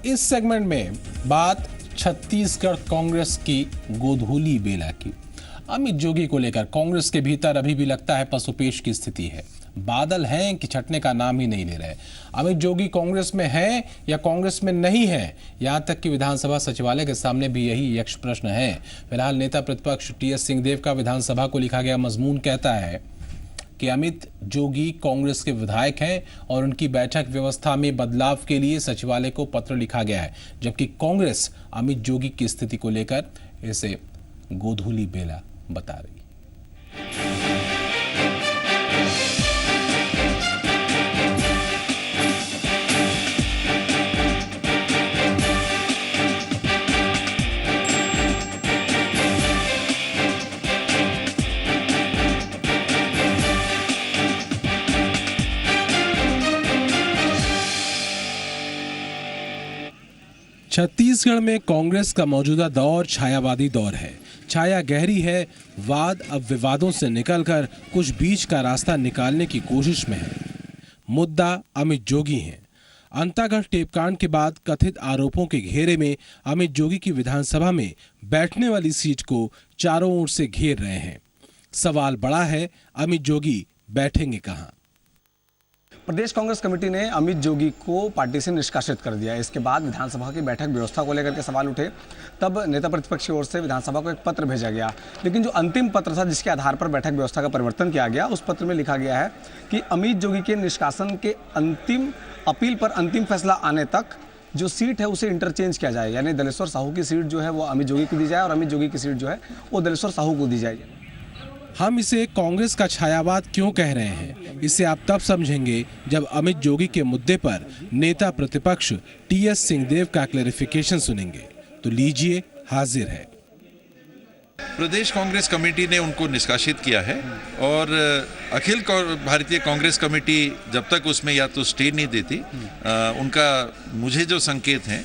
इस सेगमेंट में बात छत्तीसगढ़ कांग्रेस की गोधूली बेला की। अमित जोगी को लेकर कांग्रेस के भीतर अभी भी लगता है पसुपेश की स्थिति है। बादल हैं कि छटने का नाम ही नहीं ले रहे। अमित जोगी कांग्रेस में है या कांग्रेस में नहीं है, यहां तक कि विधानसभा सचिवालय के सामने भी यही यक्ष प्रश्न है। फिलहाल नेता प्रतिपक्ष टीएस सिंहदेव का विधानसभा को लिखा गया मजमून कहता है कि अमित जोगी कांग्रेस के विधायक हैं और उनकी बैठक व्यवस्था में बदलाव के लिए सचिवालय को पत्र लिखा गया है, जबकि कांग्रेस अमित जोगी की स्थिति को लेकर इसे गोधूली बेला बता रही। छत्तीसगढ़ में कांग्रेस का मौजूदा दौर छायावादी दौर है। छाया गहरी है, वाद अब विवादों से निकलकर कुछ बीच का रास्ता निकालने की कोशिश में है। मुद्दा अमित जोगी हैं। अंतागढ़ टेपकांड के बाद कथित आरोपों के घेरे में अमित जोगी की विधानसभा में बैठने वाली सीट को चारों ओर से घेर रहे हैं। सवाल बड़ा है, अमित जोगी बैठेंगे कहां? प्रदेश कांग्रेस कमेटी ने अमित जोगी को पार्टी से निष्कासित कर दिया। इसके बाद विधानसभा की बैठक व्यवस्था को लेकर के सवाल उठे। तब नेता प्रतिपक्ष की ओर से विधानसभा को एक पत्र भेजा गया, लेकिन जो अंतिम पत्र था जिसके आधार पर बैठक व्यवस्था का परिवर्तन किया गया, उस पत्र में लिखा गया है कि अमित जोगी के निष्कासन के अंतिम अपील पर अंतिम फैसला आने तक जो सीट है उसे इंटरचेंज किया जाए, यानी दलेश्वर साहू की सीट जो है वो अमित जोगी को दी जाए और अमित जोगी की सीट जो है वो दलेश्वर साहू को दी जाए। हम इसे कांग्रेस का छायावाद क्यों कह रहे हैं, इसे आप तब समझेंगे जब अमित जोगी के मुद्दे पर नेता प्रतिपक्ष टीएस सिंहदेव का क्लैरिफिकेशन सुनेंगे। तो लीजिए, हाजिर है। प्रदेश कांग्रेस कमेटी ने उनको निष्कासित किया है और अखिल भारतीय कांग्रेस कमेटी जब तक उसमें या तो स्टे नहीं देती, उनका मुझे जो संकेत हैं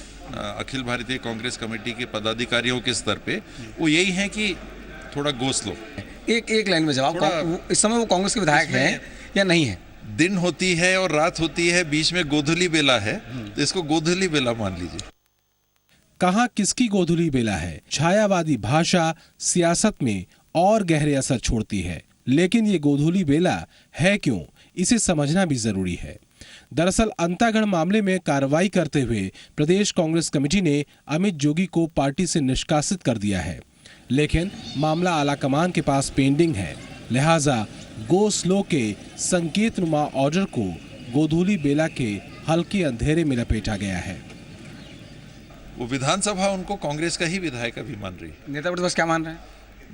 अखिल भारतीय कांग्रेस कमेटी के पदाधिकारियों के स्तर पे वो यही है कि थोड़ा गोस लो। एक लाइन में जवाब, इस समय वो कांग्रेस के विधायक हैं या नहीं है? दिन होती है और रात होती है, बीच में गोधूली बेला है, तो इसको गोधूली बेला मान लीजिए। कहां किसकी गोधूली बेला है? छायावादी भाषा सियासत में और गहरे असर छोड़ती है, लेकिन ये गोधूली बेला है क्यों, इसे समझना भी जरूरी है। दरअसल अंतागढ़ मामले में कार्रवाई करते हुए प्रदेश कांग्रेस कमेटी ने अमित जोगी को पार्टी से निष्कासित कर दिया है, लेकिन मामला आलाकमान के पास पेंडिंग है। लिहाजा गो स्लो के संकेतनुमा ऑर्डर को गोधूली बेला के हल्के अंधेरे में लपेटा गया है। वो विधानसभा उनको कांग्रेस का ही विधायक अभी मान रही है। नेता प्रतिपक्ष क्या मान रहे हैं?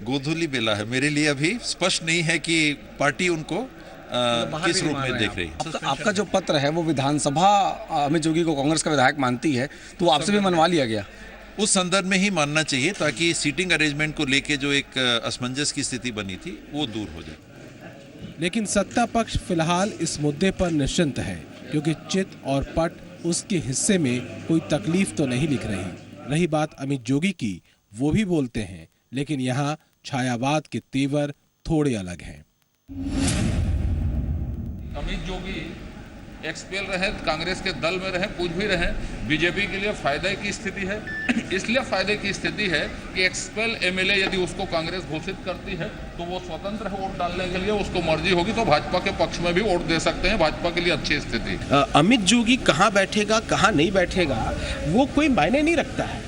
गोधूली बेला है। मेरे लिए अभी स्पष्ट नहीं है कि पार्टी उनको किस रूप में देख रही है। आपका जो पत्र है वो विधानसभा अमित जोगी को कांग्रेस का विधायक मानती है, तो आपसे भी मनवा लिया गया? उस संदर्भ में ही मानना चाहिए ताकि सीटिंग अरेंजमेंट को लेके जो एक असमंजस की स्थिति बनी थी वो दूर हो जाए। लेकिन सत्ता पक्ष फिलहाल इस मुद्दे पर निश्चिंत है, क्योंकि चित और पट उसके हिस्से में कोई तकलीफ तो नहीं लिख रही। रही बात अमित जोगी की, वो भी बोलते हैं, लेकिन यहाँ छायावाद के तेवर थोड़े अलग हैं। अमित जोगी एक्सपेल रहे, कांग्रेस के दल में रहे, कुछ भी रहे, बीजेपी के लिए फायदे की स्थिति है। इसलिए फायदे की स्थिति है कि एक्सपेल एमएलए यदि उसको कांग्रेस घोषित करती है तो वो स्वतंत्र है वोट डालने के लिए, उसको मर्जी होगी तो भाजपा के पक्ष में भी वोट दे सकते हैं। भाजपा के लिए अच्छी स्थिति। अमित जोगी कहाँ बैठेगा कहाँ नहीं बैठेगा वो कोई मायने नहीं रखता है।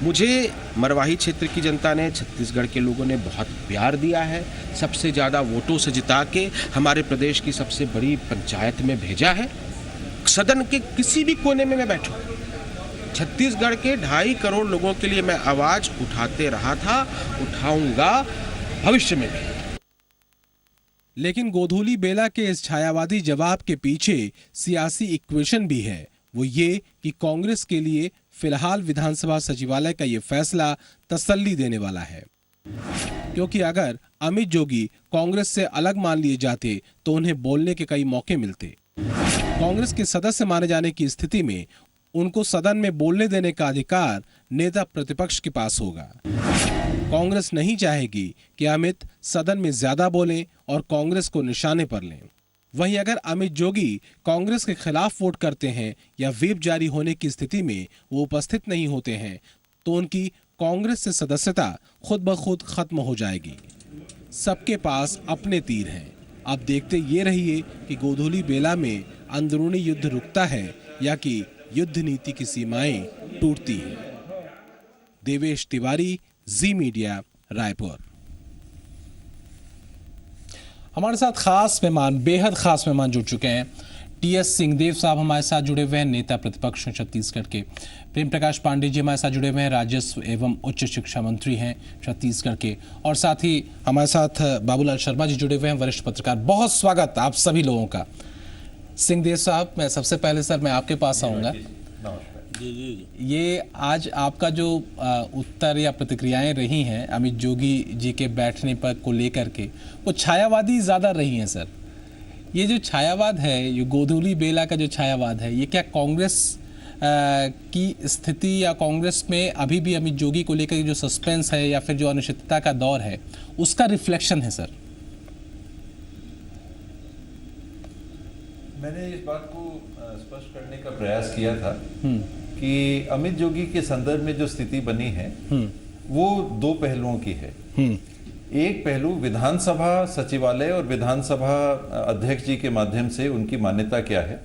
मुझे मरवाही क्षेत्र की जनता ने, छत्तीसगढ़ के लोगों ने बहुत प्यार दिया है, सबसे ज़्यादा वोटों से जिता के हमारे प्रदेश की सबसे बड़ी पंचायत में भेजा है। सदन के किसी भी कोने में मैं बैठूं, छत्तीसगढ़ के 2.5 करोड़ लोगों के लिए मैं आवाज़ उठाते रहा था, उठाऊंगा भविष्य में भी। लेकिन गोधूली बेला के इस छायावादी जवाब के पीछे सियासी इक्वेशन भी है। वो ये कि कांग्रेस के लिए फिलहाल विधानसभा सचिवालय का ये फैसला तसल्ली देने वाला है, क्योंकि अगर अमित जोगी कांग्रेस से अलग मान लिए जाते तो उन्हें बोलने के कई मौके मिलते। कांग्रेस के सदस्य माने जाने की स्थिति में उनको सदन में बोलने देने का अधिकार नेता प्रतिपक्ष के पास होगा। कांग्रेस नहीं चाहेगी कि अमित सदन में ज्यादा बोलें और कांग्रेस को निशाने पर लें। वहीं अगर अमित जोगी कांग्रेस के खिलाफ वोट करते हैं या व्हिप जारी होने की स्थिति में वो उपस्थित नहीं होते हैं तो उनकी कांग्रेस से सदस्यता खुद ब खुद खत्म हो जाएगी। सबके पास अपने तीर हैं। अब देखते ये रहिए कि गोधूली बेला में अंदरूनी युद्ध रुकता है या कि युद्ध नीति की सीमाएं टूटती हैं। देवेश तिवारी, जी मीडिया, रायपुर। हमारे साथ खास मेहमान, बेहद खास मेहमान जुड़ चुके हैं। टीएस सिंहदेव साहब हमारे साथ जुड़े हुए हैं, नेता प्रतिपक्ष हैं छत्तीसगढ़ के। प्रेम प्रकाश पांडे जी हमारे साथ जुड़े हुए हैं, राजस्व एवं उच्च शिक्षा मंत्री हैं छत्तीसगढ़ के। और साथ ही हमारे साथ बाबूलाल शर्मा जी जुड़े हुए हैं, वरिष्ठ पत्रकार। बहुत स्वागत आप सभी लोगों का। सिंहदेव साहब, मैं सबसे पहले सर मैं आपके पास आऊँगा। ये आज आपका जो उत्तर या प्रतिक्रियाएं रही हैं अमित जोगी जी के बैठने पर को लेकर के, वो छायावादी ज़्यादा रही हैं सर। ये जो छायावाद है, ये गोधूली बेला का जो छायावाद है, ये क्या कांग्रेस की स्थिति या कांग्रेस में अभी भी अमित जोगी को लेकर जो सस्पेंस है या फिर जो अनिश्चितता का दौर है, उसका रिफ्लेक्शन है सर? मैंने इस बात को स्पष्ट करने का प्रयास किया था कि अमित जोगी के संदर्भ में जो स्थिति बनी है वो दो पहलुओं की है। एक पहलू विधानसभा सचिवालय और विधानसभा अध्यक्ष जी के माध्यम से उनकी मान्यता क्या है,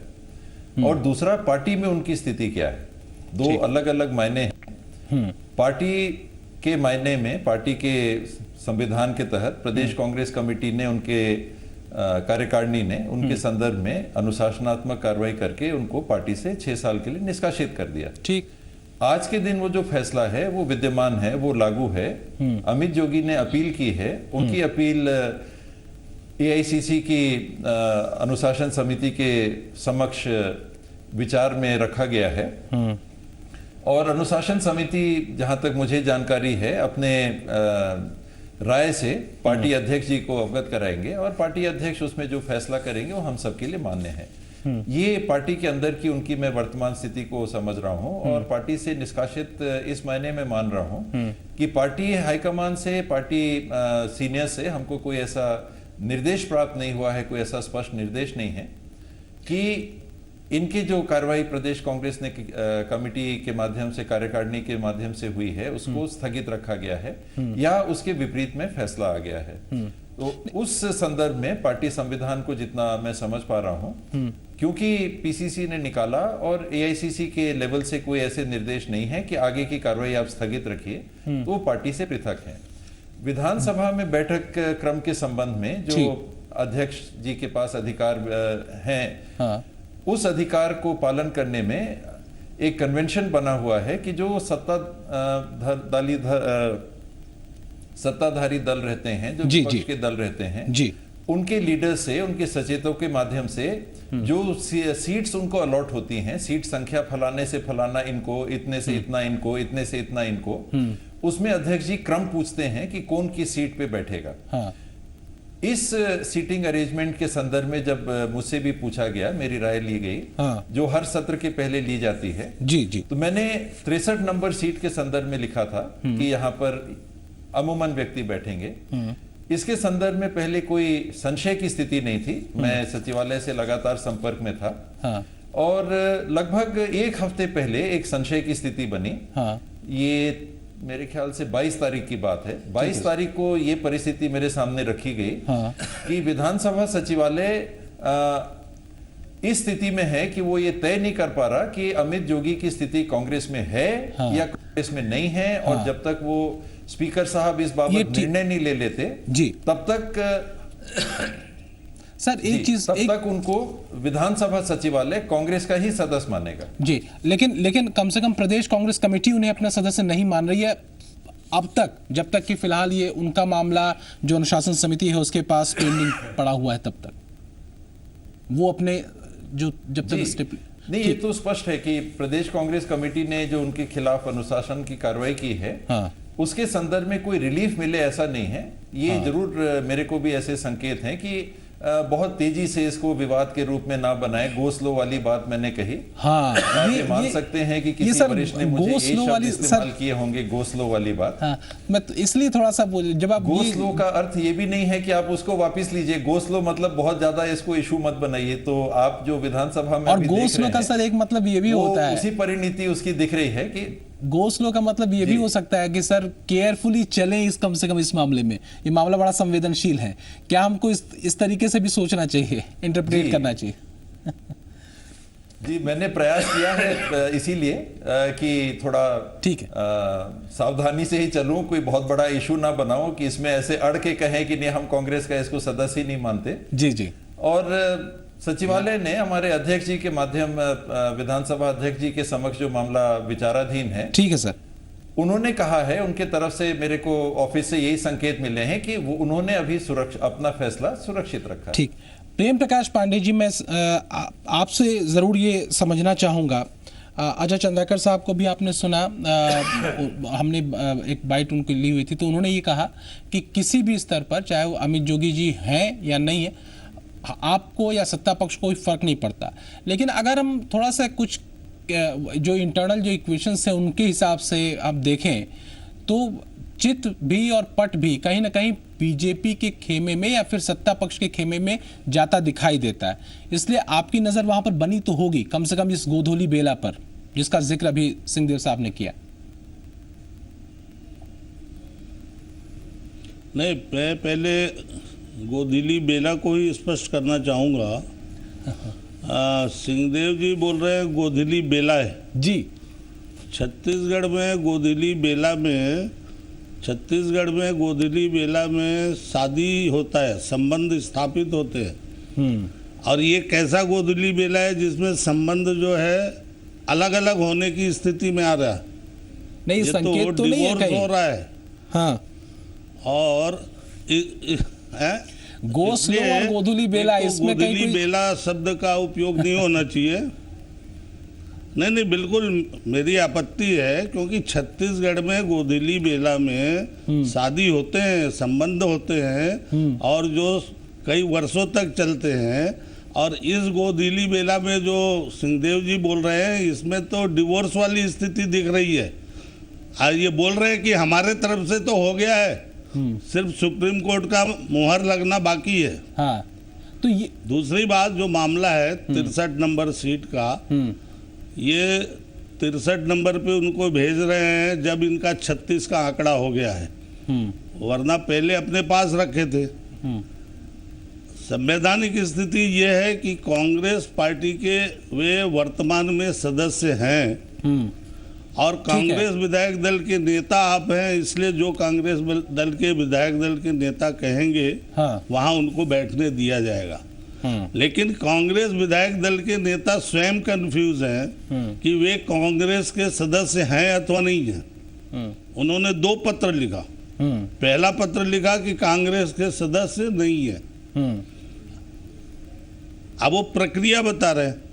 और दूसरा पार्टी में उनकी स्थिति क्या है। दो अलग अलग मायने हैं। पार्टी के मायने में, पार्टी के संविधान के तहत प्रदेश कांग्रेस कमेटी ने उनके कार्यकारिणी ने उनके संदर्भ में अनुशासनात्मक कार्रवाई करके उनको पार्टी से 6 साल के लिए निष्कासित कर दिया। ठीक, आज के दिन वो जो फैसला है वो विद्यमान है, वो लागू है। अमित जोगी ने अपील की है, उनकी अपील एआईसीसी की अनुशासन समिति के समक्ष विचार में रखा गया है। और अनुशासन समिति, जहां तक मुझे जानकारी है, अपने राय से पार्टी अध्यक्ष जी को अवगत कराएंगे और पार्टी अध्यक्ष उसमें जो फैसला करेंगे वो हम सबके लिए मान्य है। ये पार्टी के अंदर की उनकी मैं वर्तमान स्थिति को समझ रहा हूं और पार्टी से निष्कासित इस मायने में मान रहा हूं कि पार्टी हाईकमान से, पार्टी सीनियर से हमको कोई ऐसा निर्देश प्राप्त नहीं हुआ है, कोई ऐसा स्पष्ट निर्देश नहीं है कि इनकी जो कार्रवाई प्रदेश कांग्रेस ने कमेटी के माध्यम से, कार्यकारिणी के माध्यम से हुई है, उसको स्थगित रखा गया है या उसके विपरीत में फैसला आ गया है। तो उस संदर्भ में पार्टी संविधान को जितना मैं समझ पा रहा हूं, क्योंकि पीसीसी ने निकाला और एआईसीसी के लेवल से कोई ऐसे निर्देश नहीं है कि आगे की कार्रवाई आप स्थगित रखिए, तो वो पार्टी से पृथक है। विधानसभा में बैठक क्रम के संबंध में जो अध्यक्ष जी के पास अधिकार हैं, उस अधिकार को पालन करने में एक कन्वेंशन बना हुआ है कि जो सत्ताधारी दल रहते हैं, जो विपक्ष के दल रहते हैं, उनके लीडर से, उनके सचेतकों के माध्यम से जो सीट्स उनको अलॉट होती हैं, सीट संख्या फलाने से फलाना इनको, इतने से इतना इनको, इतने से इतना इनको, उसमें अध्यक्ष जी क्रम पूछते हैं कि कौन किस सीट पे बैठेगा। इस सीटिंग अरेंजमेंट के संदर्भ में जब मुझसे भी पूछा गया, मेरी राय ली गई, जो हर सत्र के पहले ली जाती है, तो मैंने 63 नंबर सीट के संदर्भ में लिखा था कि यहाँ पर अमूमन व्यक्ति बैठेंगे। इसके संदर्भ में पहले कोई संशय की स्थिति नहीं थी। मैं सचिवालय से लगातार संपर्क में था और लगभग एक हफ्ते पहले एक संशय की स्थिति बनी। ये मेरे ख्याल से 22 तारीख की बात है। 22 तारीख को ये परिस्थिति मेरे सामने रखी गई कि विधानसभा सचिवालय इस स्थिति में है कि वो ये तय नहीं कर पा रहा कि अमित जोगी की स्थिति कांग्रेस में है या कांग्रेस में नहीं है, और जब तक वो स्पीकर साहब इस बाबत निर्णय नहीं ले लेते तब तक सर एक चीज, तब तक उनको विधानसभा सचिवालय कांग्रेस का ही सदस्य मानेगा। जी, लेकिन कम से कम प्रदेश कांग्रेस कमेटी उन्हें अपना सदस्य नहीं मान रही है अब तक, जब तक कि फिलहाल ये उनका मामला जो अनुशासन समिति है उसके पास पेंडिंग पड़ा हुआ है, तब तक वो अपने जो जब तक नहीं, ये तो स्पष्ट है कि प्रदेश कांग्रेस कमेटी ने जो उनके खिलाफ अनुशासन की कार्रवाई की है, उसके संदर्भ में कोई रिलीफ मिले ऐसा नहीं है। ये जरूर मेरे को भी ऐसे संकेत हैं कि बहुत तेजी से इसको विवाद के रूप में ना बनाए। गो स्लो वाली बात मैंने कही। हाँ, आप ये मान सकते हैं कि किसी सर, वरिष्ठ ने गो मुझे ये स्लो शब्द वाली इस्तेमाल किए होंगे, गो स्लो वाली बात। हाँ, मैं तो इसलिए थोड़ा सा बोल, जब आप गो स्लो का अर्थ ये भी नहीं है कि आप उसको वापस लीजिए। गो स्लो मतलब बहुत ज्यादा इसको इशू मत बनाइए। तो आप जो विधानसभा में और अभी गो देख स्लो रहे का हैं, सर एक मतलब ये भी वो होता है, उसी परिणति उसकी दिख रही है कि गो स्लो का मतलब ये भी हो सकता है कि सर केयरफुली चलें इस, कम से कम इस मामले में। ये मामला बड़ा संवेदनशील है। क्या हमको इस तरीके से भी सोचना चाहिए, इंटरप्रेट करना चाहिए? जी, मैंने प्रयास किया है इसीलिए कि थोड़ा ठीक है, सावधानी से ही चलूं, कोई बहुत बड़ा इशू ना बनाऊं कि इसमें ऐसे अड़ के कहें कि नहीं हम कांग्रेस का इसको सदस्य ही नहीं मानते। जी जी। और सचिवालय ने हमारे अध्यक्ष जी के माध्यम, विधानसभा अध्यक्ष जी के समक्ष जो मामला विचाराधीन है, ठीक है सर, उन्होंने कहा है, उनके तरफ से मेरे को ऑफिस से यही संकेत मिले हैं कि वो उन्होंने अभी अपना फैसला सुरक्षित रखा है। ठीक। प्रेम प्रकाश पांडे जी, मैं आपसे जरूर ये समझना चाहूंगा, अजय चंद्राकर साहब को भी आपने सुना, हमने एक बाइट उनकी ली हुई थी, तो उन्होंने ये कहा कि किसी भी स्तर पर, चाहे वो अमित जोगी जी हैं या नहीं है, आपको या सत्ता पक्ष को कोई फर्क नहीं पड़ता। लेकिन अगर हम थोड़ा सा कुछ जो इंटरनल जो इक्वेशंस हैं उनके हिसाब से आप देखें, तो चित भी और पट भी कहीं ना कहीं बीजेपी के खेमे में या फिर सत्ता पक्ष के खेमे में जाता दिखाई देता है। इसलिए आपकी नज़र वहां पर बनी तो होगी, कम से कम इस गोधूली बेला पर, जिसका जिक्र अभी सिंहदेव साहब ने किया। नहीं, मैं पहले गोधूली बेला को ही स्पष्ट करना चाहूँगा। सिंहदेव जी बोल रहे हैं गोधूली बेला है जी। छत्तीसगढ़ में गोधूली बेला में शादी होता है, संबंध स्थापित होते हैं। और ये कैसा गोधूली बेला है जिसमें संबंध जो है अलग अलग होने की स्थिति में आ रहा है। नहीं, ये संकेत तो नहीं है डिवोर्स कहीं हो रहा है। हाँ, और गो स्लो और गोधूली बेला, इसमें गोधूली कहीं बेला शब्द का उपयोग नहीं होना चाहिए। नहीं, बिल्कुल मेरी आपत्ति है, क्योंकि छत्तीसगढ़ में गोधूली बेला में शादी होते हैं, संबंध होते हैं, और जो कई वर्षों तक चलते हैं। और इस गोधूली बेला में जो सिंहदेव जी बोल रहे हैं, इसमें तो डिवोर्स वाली स्थिति दिख रही है। ये बोल रहे हैं कि हमारे तरफ से तो हो गया है, सिर्फ सुप्रीम कोर्ट का मुहर लगना बाकी है। हाँ, तो ये दूसरी बात, जो मामला है 63 नंबर सीट का, ये 63 नंबर पे उनको भेज रहे हैं जब इनका 36 का आंकड़ा हो गया है, वरना पहले अपने पास रखे थे। संवैधानिक स्थिति ये है कि कांग्रेस पार्टी के वे वर्तमान में सदस्य हैं, और कांग्रेस विधायक दल के नेता आप हैं, इसलिए जो कांग्रेस दल के विधायक दल के नेता कहेंगे, हाँ, वहां उनको बैठने दिया जाएगा। लेकिन कांग्रेस विधायक दल के नेता स्वयं कंफ्यूज हैं कि वे कांग्रेस के सदस्य हैं अथवा नहीं हैं। उन्होंने 2 पत्र लिखा। पहला पत्र लिखा कि कांग्रेस के सदस्य नहीं है। अब वो प्रक्रिया बता रहे हैं,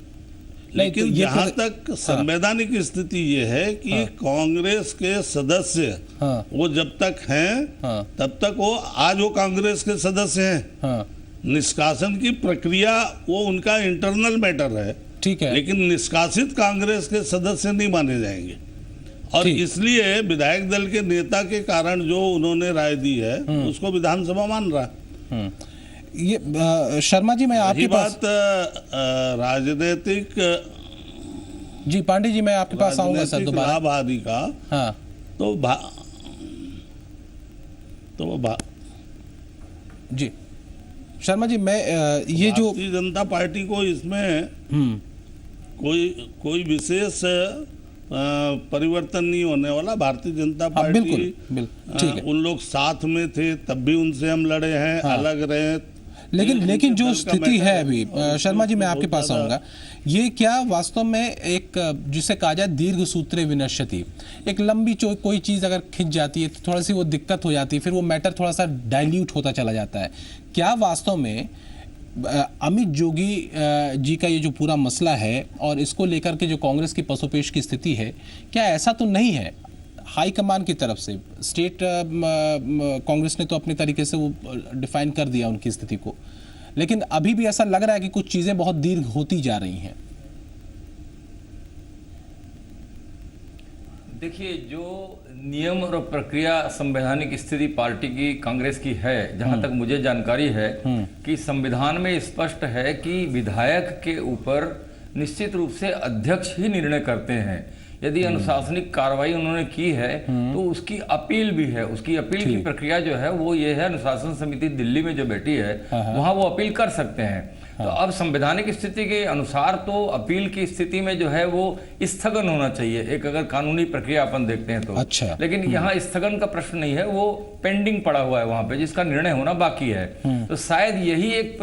लेकिन तो जहां तक संवैधानिक स्थिति ये है कि कांग्रेस के सदस्य वो जब तक हैं तब तक वो आज वो कांग्रेस के सदस्य हैं। निष्कासन की प्रक्रिया वो उनका इंटरनल मैटर है, ठीक है, लेकिन निष्कासित कांग्रेस के सदस्य नहीं माने जाएंगे। और इसलिए विधायक दल के नेता के कारण जो उन्होंने राय दी है उसको विधानसभा मान रहा है। ये शर्मा जी, मैं आपकी बात राजनीतिक, जी पांडे जी, मैं आपके पास आऊंगा सर दोबारा। लाभ आदि का, हाँ, जी शर्मा जी, मैं ये जो भारतीय जनता पार्टी को इसमें कोई विशेष परिवर्तन नहीं होने वाला। भारतीय जनता पार्टी, बिल्कुल, ठीक है, उन लोग साथ में थे तब भी उनसे हम लड़े हैं, अलग रहे। लेकिन जो स्थिति है अभी, शर्मा जी मैं आपके पास आऊंगा, ये क्या वास्तव में एक, जिसे कहा जाए दीर्घ सूत्रे विनश्यति, एक लंबी कोई चीज अगर खिंच जाती है तो थोड़ी सी वो दिक्कत हो जाती है, फिर वो मैटर थोड़ा सा डाइल्यूट होता चला जाता है। क्या वास्तव में अमित जोगी जी का ये जो पूरा मसला है और इसको लेकर के जो कांग्रेस की पसोपेश की स्थिति है, क्या ऐसा तो नहीं है हाईकमान की तरफ से? स्टेट कांग्रेस ने तो अपने तरीके से वो डिफाइन कर दिया उनकी स्थिति को, लेकिन अभी भी ऐसा लग रहा है कि कुछ चीजें बहुत दीर्घ होती जा रही हैं। देखिए, जो नियम और प्रक्रिया संवैधानिक स्थिति पार्टी की, कांग्रेस की है, जहां तक मुझे जानकारी है कि संविधान में स्पष्ट है कि विधायक के ऊपर निश्चित रूप से अध्यक्ष ही निर्णय करते हैं। यदि अनुशासनिक कार्रवाई उन्होंने की है तो उसकी अपील भी है। उसकी अपील की प्रक्रिया जो है वो ये है, अनुशासन समिति दिल्ली में जो बैठी है वहां वो अपील कर सकते हैं। तो अब संवैधानिक स्थिति के अनुसार तो अपील की स्थिति में जो है वो स्थगन होना चाहिए, एक अगर कानूनी प्रक्रिया अपन देखते हैं तो। अच्छा। लेकिन यहाँ स्थगन का प्रश्न नहीं है, वो पेंडिंग पड़ा हुआ है वहां पे, जिसका निर्णय होना बाकी है। तो शायद यही एक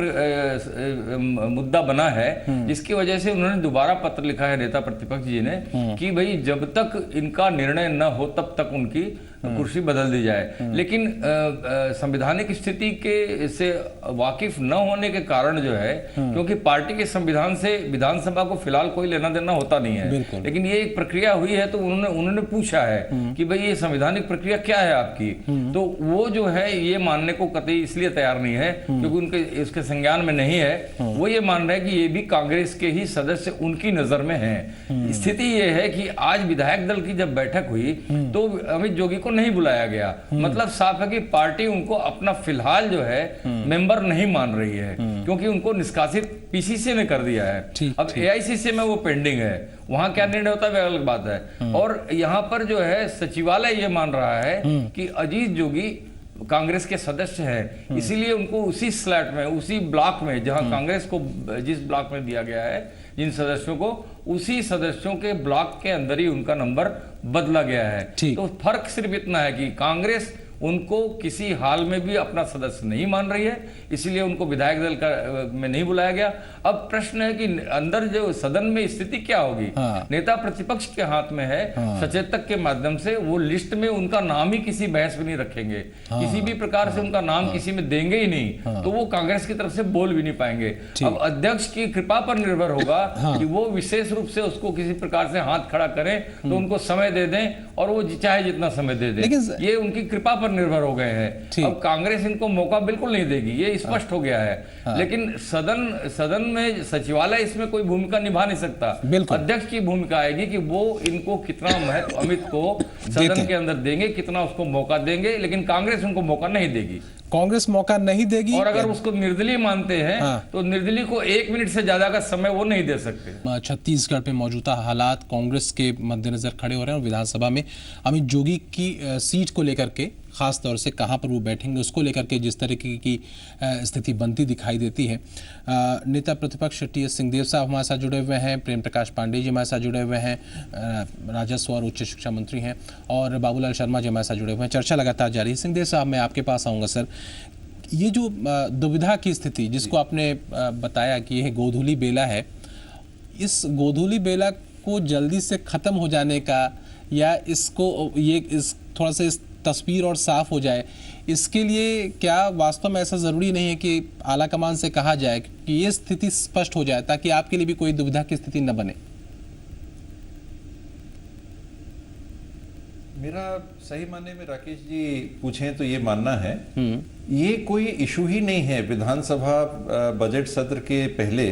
मुद्दा बना है जिसकी वजह से उन्होंने दोबारा पत्र लिखा है नेता प्रतिपक्ष जी ने कि भाई जब तक इनका निर्णय न हो तब तक उनकी कुर्सी बदल दी जाए। लेकिन संवैधानिक स्थिति के से वाकिफ न होने के कारण जो है, क्योंकि पार्टी के संविधान से विधानसभा को फिलहाल कोई लेना देना होता नहीं है, लेकिन ये एक प्रक्रिया हुई है तो उन्होंने पूछा है कि भाई ये संवैधानिक प्रक्रिया क्या है आपकी। तो वो जो है ये मानने को कतई इसलिए तैयार नहीं है क्योंकि उनके इसके संज्ञान में नहीं है। वो ये मान रहे हैं कि ये भी कांग्रेस के ही सदस्य उनकी नजर में है। स्थिति ये है कि आज विधायक दल की जब बैठक हुई तो अमित जोगी को नहीं बुलाया गया। मतलब साफ है कि पार्टी उनको अपना फिलहाल जो है मेंबर नहीं मान रही है, क्योंकि उनको निष्कासित पीसीसी ने कर दिया है। अब एआईसीसी में वो पेंडिंग है, वहां क्या निर्णय होता है अलग बात है। और यहाँ पर जो है सचिवालय ये मान रहा है कि अजीत जोगी कांग्रेस के सदस्य हैं, इसीलिए उनको उसी स्लैट में, उसी ब्लॉक में जहां कांग्रेस को जिस ब्लॉक में दिया गया है जिन सदस्यों को, उसी सदस्यों के ब्लॉक के अंदर ही उनका नंबर बदला गया है। तो फर्क सिर्फ इतना है कि कांग्रेस उनको किसी हाल में भी अपना सदस्य नहीं मान रही है, इसीलिए उनको विधायक दल का में नहीं बुलाया गया। अब प्रश्न है कि अंदर जो सदन में स्थिति क्या होगी। नेता प्रतिपक्ष के हाथ में है, सचेतक के माध्यम से वो लिस्ट में उनका नाम ही किसी बहस में नहीं रखेंगे, किसी भी प्रकार से उनका नाम किसी में देंगे ही नहीं, तो वो कांग्रेस की तरफ से बोल भी नहीं पाएंगे। अब अध्यक्ष की कृपा पर निर्भर होगा कि वो विशेष रूप से उसको किसी प्रकार से हाथ खड़ा करें, तो उनको समय दे दें और वो चाहे जितना समय दे दें, ये उनकी कृपा पर निर्भर हो गए हैं। अब कांग्रेस इनको मौका बिल्कुल नहीं देगी, ये स्पष्ट हो गया है। लेकिन सदन में सचिवालय इसमें कोई भूमिका निभा नहीं सकता। अध्यक्ष की भूमिका आएगी कि वो इनको कितना महत्व अमित को सदन के अंदर देंगे, कितना उसको मौका देंगे, लेकिन कांग्रेस उनको मौका नहीं देगी। कांग्रेस मौका नहीं देगी, और अगर उसको निर्दलीय मानते हैं तो निर्दलीय को 1 मिनट से ज्यादा का समय वो नहीं दे सकते। छत्तीसगढ़ पे मौजूदा हालात कांग्रेस के मद्देनजर खड़े हो रहे हैं और विधानसभा में अमित जोगी की सीट को लेकर के, खास तौर से कहां पर वो बैठेंगे उसको लेकर के जिस तरीके की स्थिति बनती दिखाई देती है। नेता प्रतिपक्ष टी.एस. सिंहदेव साहब हमारे साथ जुड़े हुए हैं, प्रेम प्रकाश पांडे जी हमारे साथ जुड़े हुए हैं, राजस्व और उच्च शिक्षा मंत्री हैं, और बाबूलाल शर्मा जी हमारे साथ जुड़े हुए हैं। चर्चा लगातार जारी है। सिंहदेव साहब, मैं आपके पास आऊँगा सर। ये जो दुविधा की स्थिति जिसको आपने बताया कि यह गोधूली बेला है, इस गोधूली बेला को जल्दी से ख़त्म हो जाने का, या इसको इस थोड़ा सा इस तस्वीर और साफ हो जाए, इसके लिए क्या वास्तव में ऐसा ज़रूरी नहीं है कि आला कमान से कहा जाए कि ये स्थिति स्पष्ट हो जाए ताकि आपके लिए भी कोई दुविधा की स्थिति न बने? मेरा सही मानने में राकेश जी पूछें तो ये मानना है ये कोई इशू ही नहीं है। विधानसभा बजट सत्र के पहले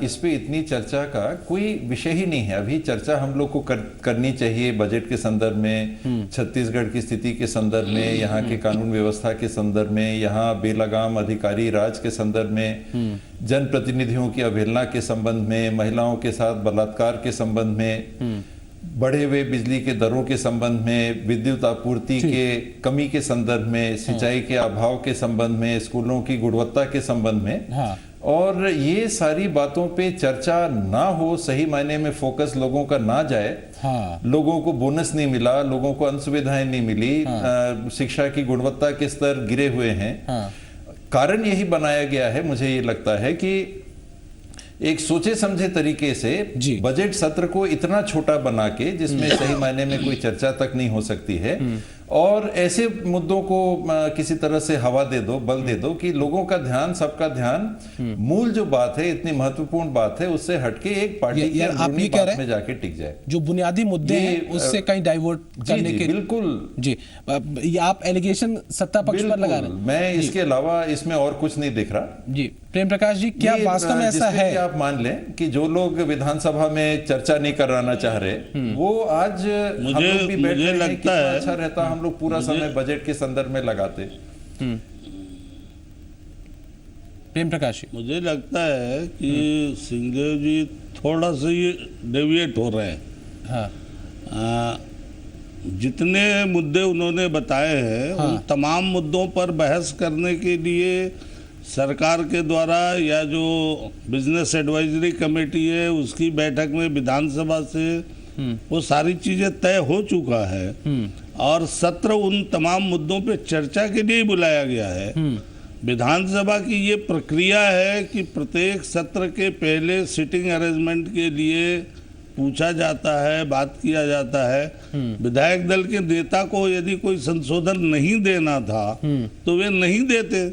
इस पे इतनी चर्चा का कोई विषय ही नहीं है। अभी चर्चा हम लोग को करनी चाहिए बजट के संदर्भ में, छत्तीसगढ़ की स्थिति के संदर्भ में, यहाँ के कानून व्यवस्था के संदर्भ में, यहाँ बेलगाम अधिकारी राज के संदर्भ में, जनप्रतिनिधियों की अवहेलना के संबंध में, महिलाओं के साथ बलात्कार के संबंध में, बढ़े हुए बिजली के दरों के संबंध में, विद्युत आपूर्ति के कमी के संदर्भ में, सिंचाई के अभाव के संबंध में, स्कूलों की गुणवत्ता के संबंध में, और ये सारी बातों पे चर्चा ना हो, सही मायने में फोकस लोगों का ना जाए, लोगों को बोनस नहीं मिला, लोगों को सुविधाएं नहीं मिली, शिक्षा की गुणवत्ता के स्तर गिरे हुए हैं। कारण यही बनाया गया है, मुझे ये लगता है कि एक सोचे समझे तरीके से बजट सत्र को इतना छोटा बना के, जिसमें सही मायने में कोई चर्चा तक नहीं हो सकती है, और ऐसे मुद्दों को किसी तरह से हवा दे दो, बल दे दो कि लोगों का ध्यान, सबका ध्यान मूल जो बात है, इतनी महत्वपूर्ण बात है, उससे हटके एक पार्टी की अंदरूनी बात में जाके टिक जाए। जो बुनियादी मुद्दे हैं उससे कहीं डाइवर्ट करने के, बिल्कुल जी। ये आप एलिगेशन सत्ता पक्ष पर लगा रहे हैं। मैं इसके अलावा इसमें और कुछ नहीं दिख रहा जी। प्रेम प्रकाश जी, क्या वास्तव में ऐसा है? आप मान लें कि जो लोग विधानसभा में चर्चा नहीं कराना चाह रहे, वो आज हम लोग भी बैठ रहे हैं, कितना अच्छा रहता हम लोग पूरा समय बजट के संदर्भ में लगाते। प्रेम प्रकाश जी, मुझे लगता है कि सिंहदेव जी थोड़ा सा ये डेविएट हो रहे हैं। हाँ। जितने मुद्दे उन्होंने बताए हैं, उन तमाम मुद्दों पर बहस करने के लिए सरकार के द्वारा या जो बिजनेस एडवाइजरी कमेटी है उसकी बैठक में विधानसभा से वो सारी चीजें तय हो चुका है और सत्र उन तमाम मुद्दों पे चर्चा के लिए ही बुलाया गया है। विधानसभा की ये प्रक्रिया है कि प्रत्येक सत्र के पहले सिटिंग अरेंजमेंट के लिए पूछा जाता है, बात किया जाता है। विधायक दल के नेता को यदि कोई संशोधन नहीं देना था तो वे नहीं देते।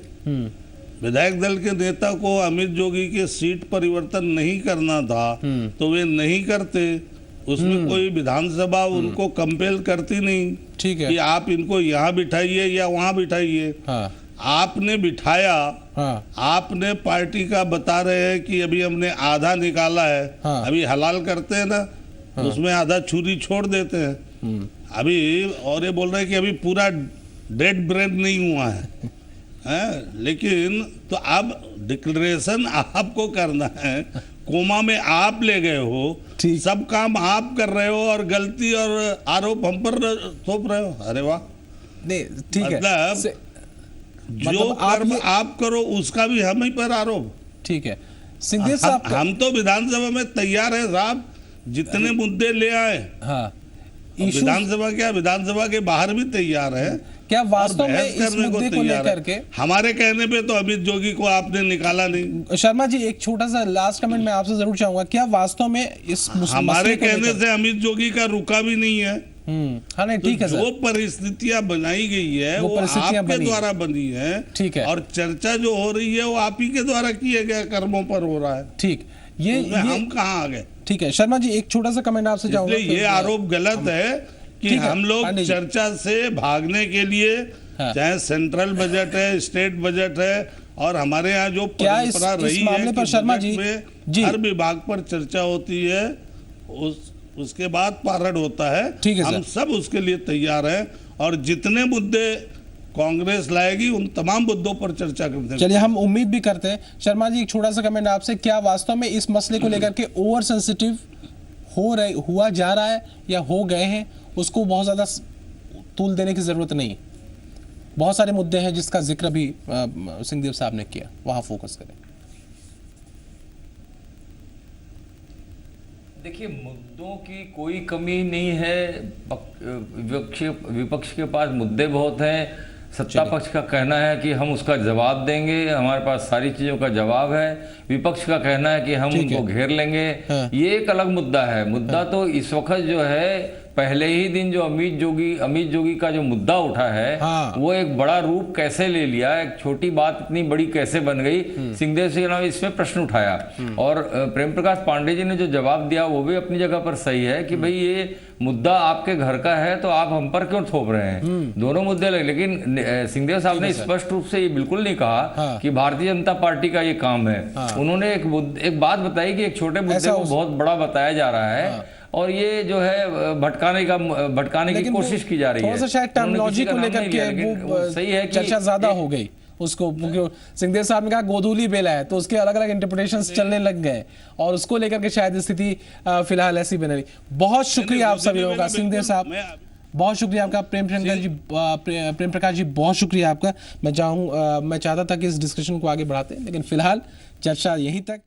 विधायक दल के नेता को अमित जोगी के सीट परिवर्तन नहीं करना था तो वे नहीं करते। उसमें कोई विधानसभा उनको कंपेल करती नहीं, ठीक है, कि आप इनको यहाँ बिठाइए या वहाँ बिठाइए। हाँ। आपने बिठाया, हाँ। आपने पार्टी का बता रहे हैं कि अभी हमने आधा निकाला है। हाँ। अभी हलाल करते हैं ना, उसमें आधा छुरी छोड़ देते हैं। अभी और ये बोल रहे हैं कि अभी पूरा डेड ब्रेड नहीं हुआ है। लेकिन तो अब डिक्लेरेशन आपको करना है, कोमा में आप ले गए हो, सब काम आप कर रहे हो और गलती और आरोप हम पर थोप रहे हो। अरे वाह, नहीं ठीक है, मतलब जो कर्म आप करो उसका भी हम ही पर आरोप। ठीक है सिंहदेव साहब, हम तो विधानसभा में तैयार है साहब, जितने मुद्दे ले आए। हाँ, विधानसभा क्या, विधानसभा के बाहर भी तैयार है। क्या वास्तव में इस मुद्दे को लेकर के हमारे कहने पे तो अमित जोगी को आपने निकाला नहीं। शर्मा जी, एक छोटा सा लास्ट कमेंट मैं आपसे जरूर चाहूंगा, क्या वास्तव में इस हमारे कहने से अमित जोगी का रुका भी नहीं है। हाँ नहीं ठीक है सर, जो परिस्थितियां बनाई गई है वो आपके द्वारा बनी है, ठीक है, और चर्चा जो हो रही है वो आप ही के द्वारा किए गए कर्मों पर हो रहा है। ठीक, ये हम कहाँ आ गए? ठीक है शर्मा जी, एक छोटा सा कमेंट आपसे चाहूंगा। ये आरोप गलत है कि हम लोग चर्चा से भागने के लिए, चाहे सेंट्रल बजट है, स्टेट बजट है, और हमारे यहाँ जो परंपरा रही है कि शर्मा जी हर विभाग पर चर्चा होती है, उसके बाद पारण होता है। हम सब उसके लिए तैयार हैं और जितने मुद्दे कांग्रेस लाएगी उन तमाम मुद्दों पर चर्चा करते हैं। चलिए, हम उम्मीद भी करते हैं। शर्मा जी, एक छोटा सा कमेंट आपसे, क्या वास्तव में इस मसले को लेकर के ओवर सेंसिटिव हुआ जा रहा है या हो गए हैं? उसको बहुत ज्यादा तूल देने की जरूरत नहीं, बहुत सारे मुद्दे हैं जिसका जिक्र भी सिंहदेव साहब ने किया, वहां फोकस करें। देखिए, मुद्दों की कोई कमी नहीं है, विपक्ष के पास मुद्दे बहुत हैं। सत्ता पक्ष का कहना है कि हम उसका जवाब देंगे, हमारे पास सारी चीज़ों का जवाब है। विपक्ष का कहना है कि हम उनको घेर लेंगे। ये एक अलग मुद्दा है। मुद्दा तो इस वक्त जो है, पहले ही दिन जो अमित जोगी का जो मुद्दा उठा है, वो एक बड़ा रूप कैसे ले लिया, एक छोटी बात इतनी बड़ी कैसे बन गई। सिंहदेव सिंह ने इसमें प्रश्न उठाया और प्रेम प्रकाश पांडे जी ने जो जवाब दिया वो भी अपनी जगह पर सही है कि भाई ये मुद्दा आपके घर का है तो आप हम पर क्यों थोप रहे हैं। दोनों मुद्दे लगे, लेकिन सिंहदेव साहब ने स्पष्ट रूप से ये बिल्कुल नहीं कहा कि भारतीय जनता पार्टी का ये काम है। उन्होंने एक बात बताई कि एक छोटे मुद्दे को बहुत बड़ा बताया जा रहा है और ये जो है भटकाने की कोशिश की जा रही है। थोड़ा सा शायद टर्मिनोलॉजी को लेकर के वो सही है कि चर्चा ज्यादा हो गई उसको। सिंहदेव साहब ने कहा गोधूली बेला है, तो उसके अलग अलग इंटरप्रिटेशंस चलने लग गए और उसको लेकर के शायद स्थिति फिलहाल ऐसी बन रही। बहुत शुक्रिया आप सभी लोगों का। सिंहदेव साहब बहुत शुक्रिया आपका। प्रेम प्रकाश जी बहुत शुक्रिया आपका। मैं चाहता था कि इस डिस्कशन को आगे बढ़ाते, लेकिन फिलहाल चर्चा यहीं तक।